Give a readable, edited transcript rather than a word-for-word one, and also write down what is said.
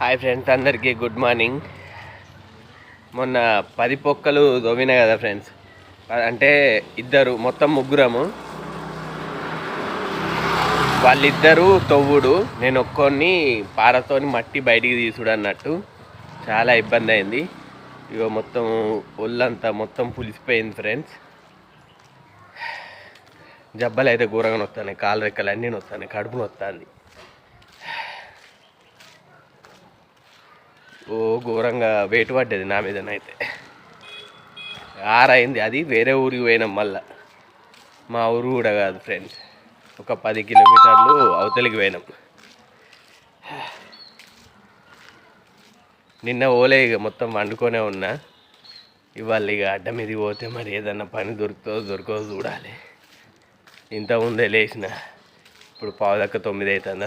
Hi friends, అందరికీ good morning. మొన్న 10 పొక్కలు దోవినా కదా ఫ్రెండ్స్. అంటే ఇద్దరు, మొత్తం ముగ్గురము. వాళ్ళిద్దరూ తవ్వుడు, నేను ఒక్కొని పారతోని మట్టి బయటికి తీసుడు అన్నట్టు. చాలా ఇబ్బంది అయింది. ఇగో మొత్తం ఒళ్ళంతా మొత్తం పులిసిపోయింది ఫ్రెండ్స్. జబ్బలు అయితే ఘోరంగా నొస్తాయి, కాలు రెక్కలు అన్నీ నొస్తాయి, కడుపు నొస్తుంది. ఓ ఘోరంగా వెయిట్ పడ్డది నా మీదనైతే. ఆరైంది. అది వేరే ఊరికి పోయినాం, మళ్ళా మా ఊరు కూడా కాదు ఫ్రెండ్స్, ఒక 10 కిలోమీటర్లు అవతలికి పోయినాం. నిన్న ఓలే, ఇక మొత్తం వండుకొనే ఉన్నా. ఇవాళ ఇక అడ్డ మీదకి పోతే మరి ఏదన్నా పని దొరకదో చూడాలి. ఇంతకుముందే లేచిన, ఇప్పుడు 8:45 అవుతుంది.